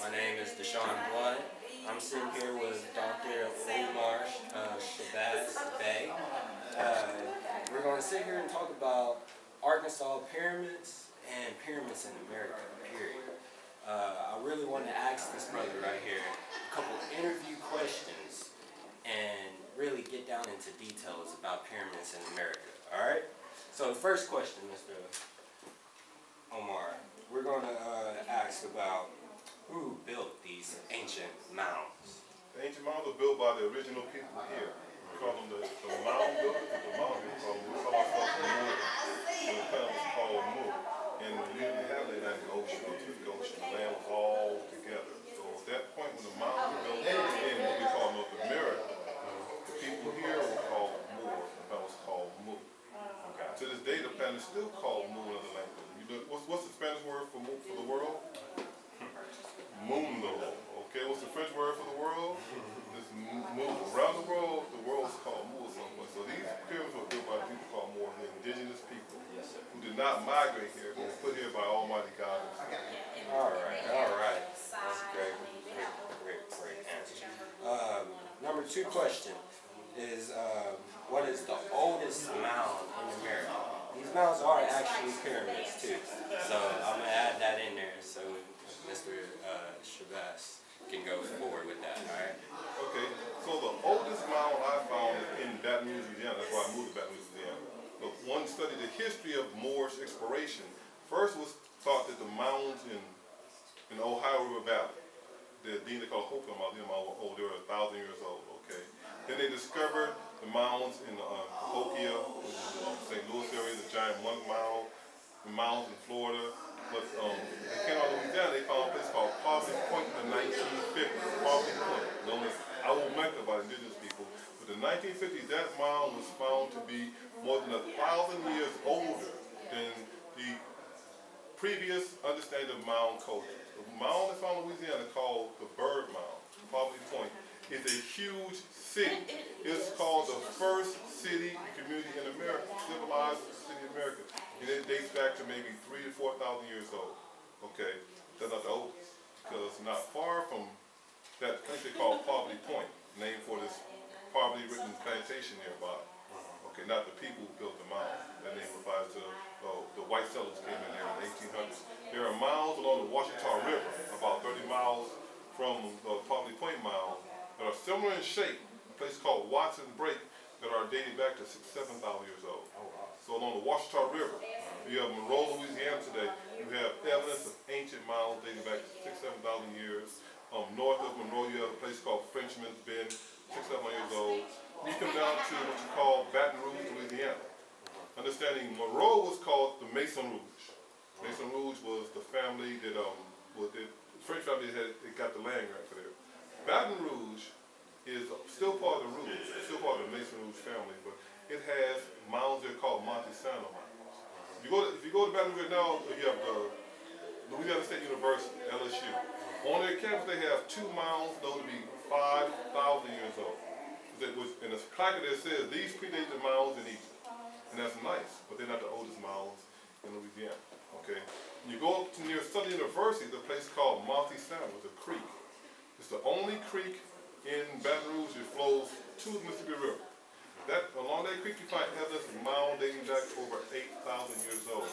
My name is I'm sitting here with Dr. Umar Shabazz Bey. We're going to sit here and talk about Arkansas pyramids and pyramids in America, period. I really want to ask this brother right here a couple interview questions and really get down into details about pyramids in America, alright? So the first question, Mr. Omar, we're going to ask about who built these ancient mounds. The ancient mounds were built by the original people here. We call them the mound builders, the mound people. We call ourselves Moor. The planet was called Moor. And we didn't have the Atlantic Ocean or Pacific Ocean. The land was all together. So at that point when the mounds were built in what we call North America, the people here were called Moor. The planet was called Moor. Okay. To this day, the planet is still called Moor in other languages. What's the Spanish word for the world? Mundo. Okay, what's the French word for the world? It's move. Around the world is called Moor somewhere. So these pyramids were built by people called Moor, the indigenous people who did not migrate here, but were put here by Almighty God. Alright. That's a great answer. Number 2 question is, what is the oldest mound in America? These mounds are actually pyramids too, so I'm going to add that in there so Mr. Shabazz can go forward with that, alright? Okay, so the oldest mound I found is in Baton Rouge, Louisiana. That's why I moved to Baton Rouge, Louisiana. But one studied the history of Moorish exploration. First was thought that the mounds in the Ohio River Valley, the dean they call Hope Mounds, they were 1,000 years old, okay? Then they discovered the mounds in Cahokia, which is the St. Louis area, the giant monk mound, the mounds in Florida. But they came out of Louisiana, they found a place called Poverty Point in the 1950s. Poverty Point, known as Owl Mecca by indigenous people. But in the 1950s, that mound was found to be more than 1,000 years older than the previous understanding of mound culture. The mound they found in Louisiana called the Bird Mound, Poverty Point, is a huge city. It's called the first city community in America, civilized city in America. And it dates back to maybe 3,000 to 4,000 years old. Okay, that's not the oldest, because not far from that place they call Poverty Point, named for this poverty-ridden plantation nearby. Okay, not the people who built the mound. That name applies to the white settlers came in there in the 1800s. There are mounds along the Washitaw River, about 30 miles from the Poverty Point mound, that are similar in shape, a place called Watson Break, that are dating back to 6,000 to 7,000 years old. So along the Washitaw River, you have Monroe, Louisiana today, you have evidence of ancient mounds dating back to 6,000 to 7,000 years. North of Monroe, you have a place called Frenchman's Bend, 6,000 years old. You come down to what you call Baton Rouge, Louisiana. Understanding Monroe was called the Maison Rouge. Maison Rouge was the family that, the French family that got the land grant for there. Baton Rouge is still part of the Rouge, still part of the Maison Rouge family, but it has mounds there called Montesano mounds. If you go to Baton Rouge right now, you have the Louisiana State University, LSU. On their campus, they have 2 mounds known to be 5,000 years old. And the plaque there says these predate the mounds in Egypt, and that's nice, but they're not the oldest mounds in Louisiana. Okay, when you go up to near Southern University, there's a place called Montesano, it's a creek. It's the only creek in Baton Rouge that flows to the Mississippi River. Along that creek you find evidence of mound dating back over 8,000 years old.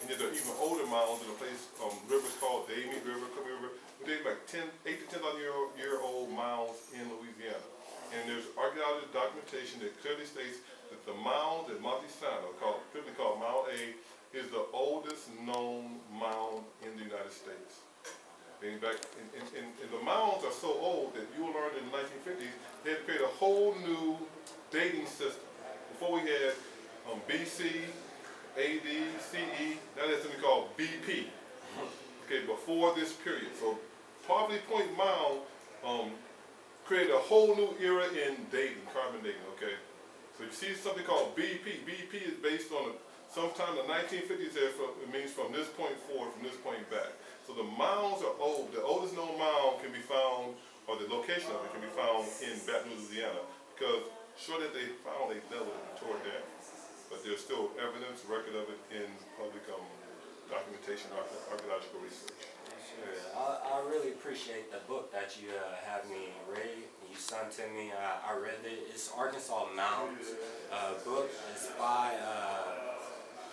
And yet there are even older mounds in a place, rivers called the Amite River, Columbia River, dating back 8 to 10,000 year old mounds in Louisiana. And there's archaeological documentation that clearly states that the mound at Montesano, typically called Mound A, is the oldest known mound in the United States. And the mounds are so old that you learned in the 1950s they had to create a whole new dating system. Before we had BC, AD, CE, now there's something called BP. Okay, before this period. So Poverty Point Mound created a whole new era in dating, carbon dating, okay? So you see something called BP. BP is based on sometime in the 1950s, it means from this point forward, from this point back. So the mounds are old. The oldest known mound can be found, or the location of it can be found in Baton Rouge, Louisiana, because sure that they found they dealt with it and tore it down. But there's still evidence, record of it in public documentation, archaeological research. Sure. I really appreciate appreciate the book that you have me read. You sent to me. I read it. It's Arkansas Mounds book. It's by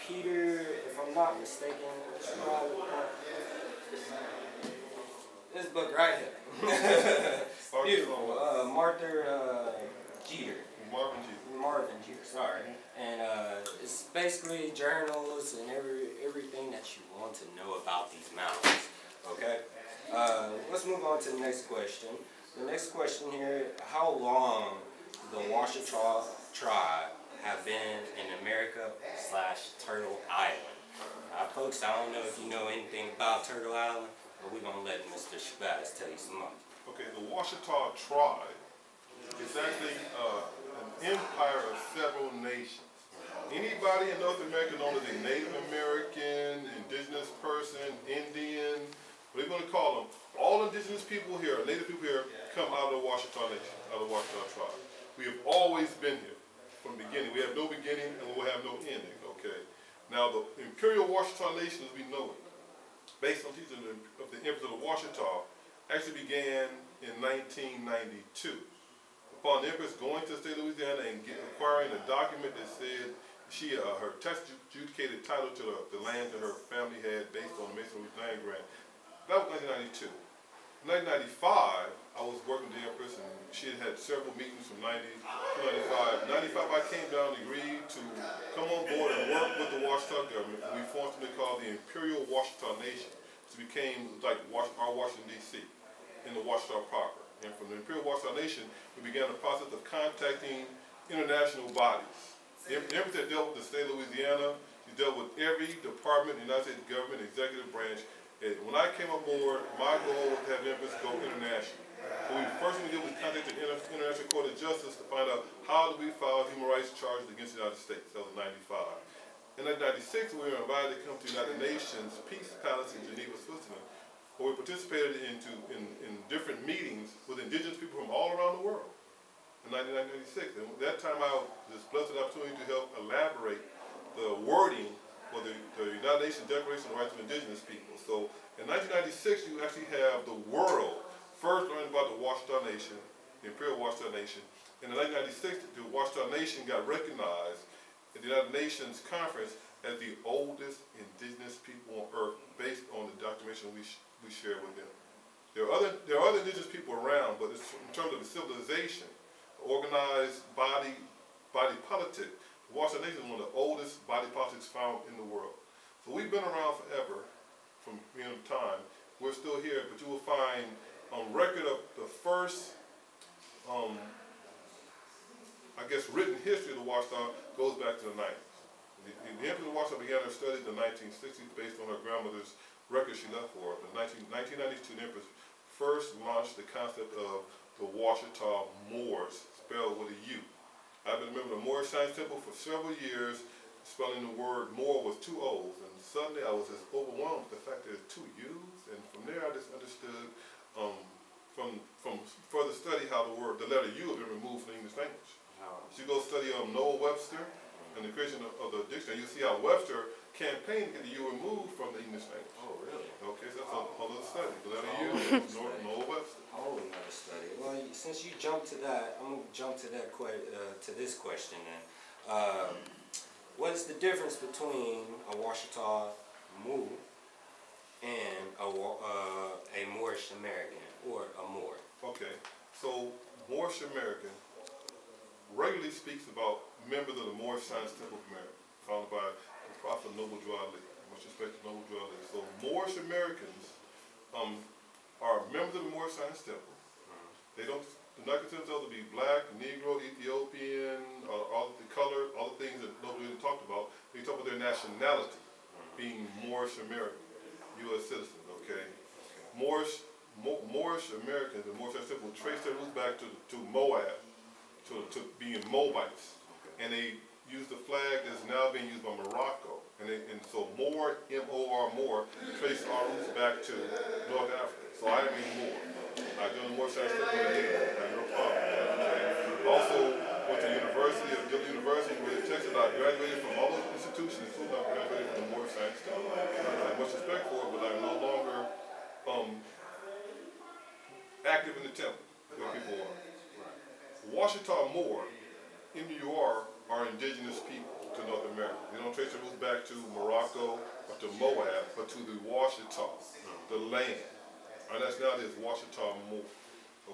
Peter, if I'm not mistaken. This book right here. Beautiful. Marvin Jeter, sorry. And it's basically journals and everything that you want to know about these mountains. Okay? Let's move on to the next question. The next question here, how long the Washitaw tribe have been in America/Turtle Island? Folks, I don't know if you know anything about Turtle Island, but we're going to let Mr. Shabazz tell you some more. Okay, the Washitaw tribe is actually an empire of several nations. Anybody in North America known as a Native American, indigenous person, Indian, what are you going to call them? All indigenous people here, native people here, come out of the Washitaw Nation, out of the Washitaw tribe. We have always been here from the beginning. We have no beginning and we will have no ending, okay? Now, the Imperial Washitaw Nation, as we know it, based on teaching of the Empress of the Washitaw, actually began in 1992. Upon the Empress going to the state of Louisiana and acquiring a document that said her tax adjudicated title to the land that her family had based on the Mason Land Grant. That was 1992. In 1995, I was working with the Empress and she had several meetings from 90 to 95. 95, I came down and agreed to come on board and work with the Washitaw government. And we formed something called the Imperial Washitaw Nation. So it became like our Washington, D.C. in the Washitaw proper. And from the Imperial Washitaw Nation, we began the process of contacting international bodies. The Empress that dealt with the state of Louisiana, she dealt with every department in the United States government, executive branch. And when I came on board, my goal was to have the Empress go international. So we first did was contact the International Court of Justice to find out how do we file human rights charges against the United States. That was 95. In 1996, we were invited to come to the United Nations Peace Palace in Geneva, Switzerland, where we participated in different meetings with indigenous people from all around the world in 1996. And at that time, I was blessed with the opportunity to help elaborate the wording for the United Nations Declaration of the Rights of Indigenous People. So in 1996, you actually have the world first learning about the Washitaw Nation, the Imperial Washitaw Nation. In 1996, the Washitaw Nation got recognized at the United Nations Conference as the oldest indigenous people on earth based on the documentation we share with them. There are other indigenous people around, but it's, in terms of the civilization, organized body politic, the Washitaw Nation is one of the oldest body politics found in the world. So we've been around forever, from beginning of time. We're still here, but you will find on record of the first, I guess, written history of the Washitaw goes back to the 90s. The Empress of the Washitaw began her studies in the 1960s based on her grandmother's record she left for her. In 1992, the Empress first launched the concept of the Washitaw Moors, spelled with a U. I've been a member of the Moorish Science Temple for several years. Spelling the word Moor was two O's, and suddenly I was just overwhelmed with the fact that there's two U's, and from there I just understood from further study how the letter U had been removed from the English language. So you go study Noah Webster and the creation of the dictionary, you see how Webster campaigned to get the U removed from the English language. Oh, really? Okay, so that's a whole other study. The letter U, Noah Webster. Whole another study. Well, since you jumped to that, I'm going to jump to that to this question then. What is the difference between a Washitaw Moo and a Moorish American or a Moor? Okay, so Moorish American regularly speaks about members of the Moorish Science Temple of America, founded by the Prophet Noble Drew Ali. Much respect to Noble Drew Ali. So Moorish Americans are members of the Moorish Science Temple. They do not consider themselves to be black, Negro, Ethiopian, all the color, all the things that nobody really talked about. They talk about their nationality, being Moorish American, U.S. citizens, okay? Moorish Americans, the Moorish Science Temple, trace their roots back to Moab, to being Moabites. And they use the flag that's now being used by Morocco. And so Moor, M-O-R, Moor, trace our roots back to North Africa. So I am a Moor. I joined the Moorish Science Temple in Haiti. I have no problem with that, okay? Also went to the University of Debit University in Texas. I graduated from all those institutions, including I graduated from the Moorish Science Temple. I have much respect for it, but I'm no longer active in the temple, where people are. Washitaw Moor, M-U-R, are indigenous people to North America. They don't trace their roots back to Morocco or to Moab, but to the Washitaw, the land. Our nationality is Washitaw Moor.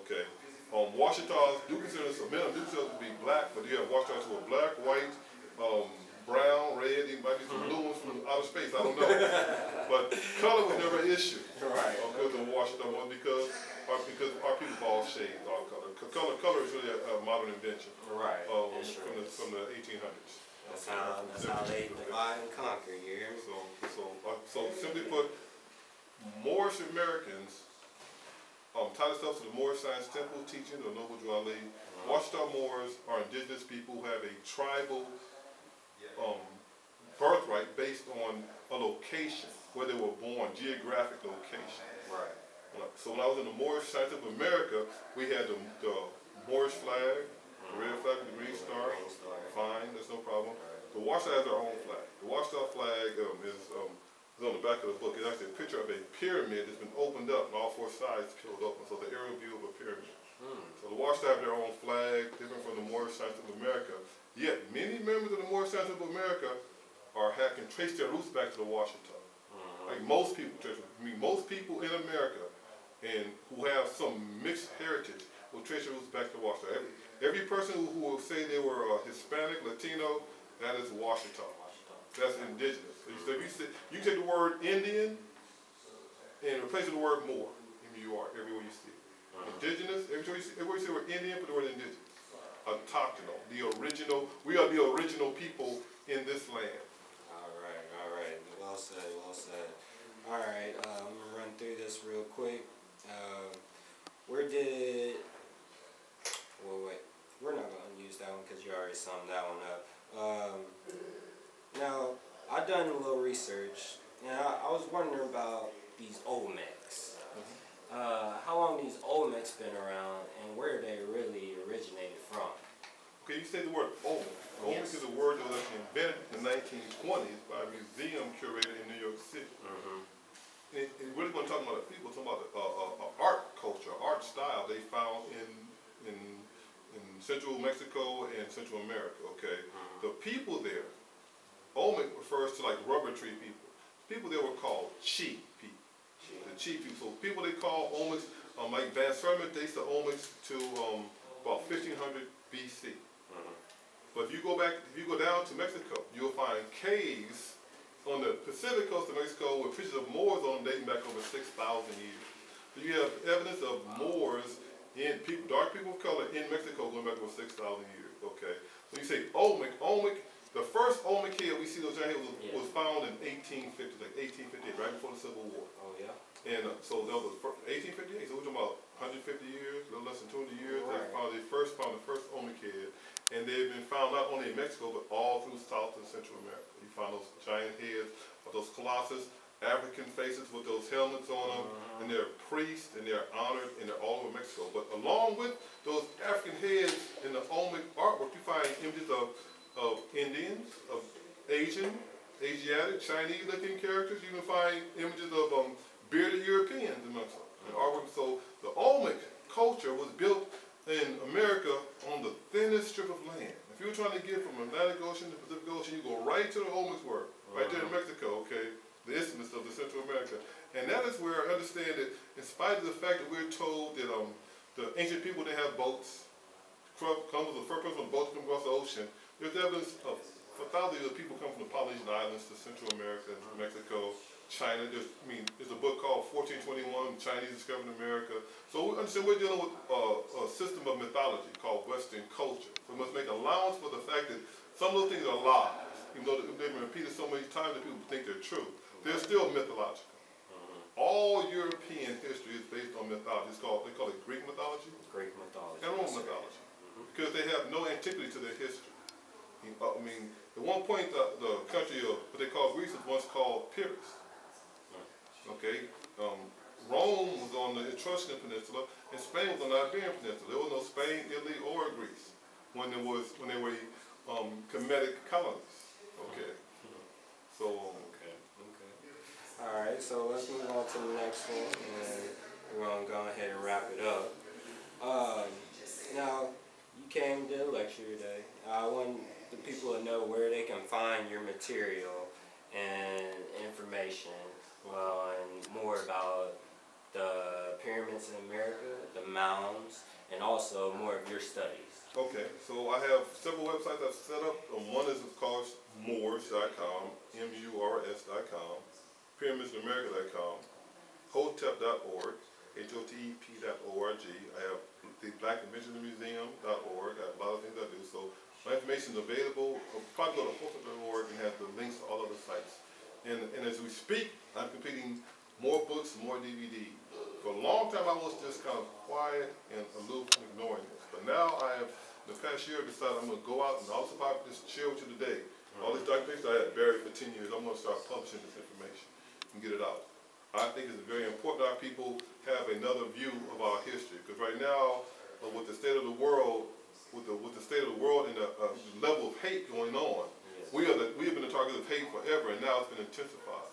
Okay. Washitaws do consider themselves to be black, but you have Washitaws who are black, white, brown, red, it might be some blue ones from outer space, I don't know. But color was never an issue. Right. Because of Washitaw Moor, because our people all shades, all color. Color is really a modern invention. Right. From the 1800s. That's how they divide and conquer, you hear me? So simply put, Moorish Americans tie themselves to the Moorish Science Temple teaching, the Noble Dwelling. Washitaw Moors are indigenous people who have a tribal birthright based on a location, where they were born, geographic location. Right. So when I was in the Moorish Science of America, we had the Moorish flag, the red flag with the green star. Fine, that's no problem. The Washitaw has their own flag. The Washitaw flag is on the back of the book. It's actually a picture of a pyramid that's been opened up and all four sides peeled open. So the aerial view of a pyramid. So the Washitaw have their own flag, different from the Moorish Science of America. Yet many members of the Moorish Science of America can trace their roots back to the Washitaw. Like most people most people in America and who have some mixed heritage will trace their roots back to Washitaw. Every person who will say they were Hispanic, Latino, that is Washitaw. That's indigenous. So if you take the word Indian and replace it with the word Moor, M-U-R, everywhere you see it. Indigenous, everywhere you see the word Indian, put the word indigenous. Autochthonal, we are the original people in this land. All right. Well said, well said. All right, I'm going to run through this real quick. We're not going to use that one because you already summed that one up. Now, I've done a little research, and I was wondering about these Olmecs. How long these Olmecs been around, and where they really originated from? Okay, you say the word Olmec. Olmec is a word that was actually invented in the 1920s by a museum curator in New York City. And really when talking about the people, talking about art culture, art style they found in Central Mexico and Central America, okay? The people there, Olmec refers to like rubber tree people. People there were called Chi people. The Chi people. So people they call Olmecs, like Van Sermon dates the Olmecs to about 1500 BC. But if you go down to Mexico, you'll find caves on the Pacific coast of Mexico with pictures of Moors on them dating back over 6,000 years. So you have evidence of Moors dark people of color in Mexico going back over 6,000 years. Okay. So you say Olmec. The first Olmec cave we see those giant hills was found in 1850, like 1858, right before the Civil War. Oh yeah. And so that was 1858. So we're talking about 150 years, a little less than 200 years. Right. They found the first Olmec cave, and they've been found not only in Mexico but all through South and Central America. You find those giant heads of those colossus, African faces with those helmets on them, and they're priests and they're honored and they're all over Mexico. But along with those African heads in the Olmec artwork, you find images of Indians, of Asiatic, Chinese-looking characters. You can find images of bearded Europeans in Mexico. So the Olmec culture was built in America on the thinnest strip of land. If you were trying to get from Atlantic Ocean to Pacific Ocean, you go right to the Olmec's work, right there in Mexico, okay, the isthmus of the Central America. And that is where I understand that in spite of the fact that we're told that the ancient people didn't have boats, Columbus was the first person on a boat to come across the ocean, there's evidence of for thousands of people come from the Polynesian Islands to Central America, Mexico, China. There's a book called 1421, Chinese Discovered America. So we understand we're dealing with a system of mythology called Western culture. So we must make allowance for the fact that some of those things are lies. Even though they've been repeated so many times that people think they're true, they're still mythological. All European history is based on mythology. They call it Greek mythology. Greek mythology. And Roman mythology. Because they have no antiquity to their history. At one point, the country of what they call Greece was once called Pyrrhus. Okay, Rome was on the Etruscan Peninsula, and Spain was on the Iberian Peninsula. There was no Spain, Italy, or Greece when they were Kemetic colonies. Okay, so All right, so let's move on to the next one, and we're going to go ahead and wrap it up. Now, you came to the lecture today. I want the people to know where they can find your material and information, and more about the pyramids in America, the mounds, and also more of your studies. Okay, so I have several websites I've set up. One is, of course, Moors.com, MURS.com, pyramidsinamerica.com, hotep.org, HOTEP.org. I have the Black Invention Museum.org. I have a lot of things I do. So my information is available. I'll probably go to hotep.org and have the links to all other sites. And as we speak, I'm completing more books, more DVD. For a long time, I was just kind of quiet and aloof and ignoring this. But now I have, in the past year, decided I'm going to go out and also probably just share with you today. All these documentations I had buried for 10 years, I'm going to start publishing this information and get it out. I think it's very important that our people have another view of our history. Because right now, with the state of the world, with the state of the world and the level of hate going on, yes, we have been the target of hate forever, and now it's been intensified.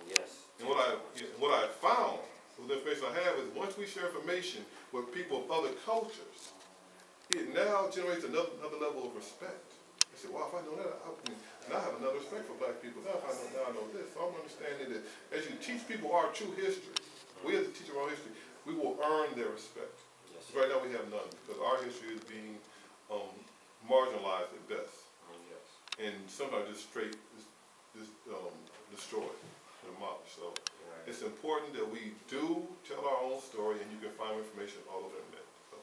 Yes. And what I found, with the information I have, is once we share information with people of other cultures, it now generates another level of respect. I say, wow, if I know that, now I have another respect for black people. Now I know this. So I'm understanding that as you teach people our true history, we as a teacher of our history, we will earn their respect. Yes. Right now we have none, because our history is being marginalized at best. Yes. And sometimes just straight destroyed, demolished. So it's important that we do tell our own story, and you can find information all over the internet. So.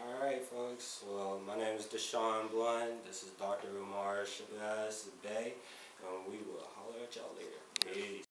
All right, folks. Well, my name is Deshaun Blunt. This is Dr. Umar Shabazz Bey, and we will holler at y'all later. Peace.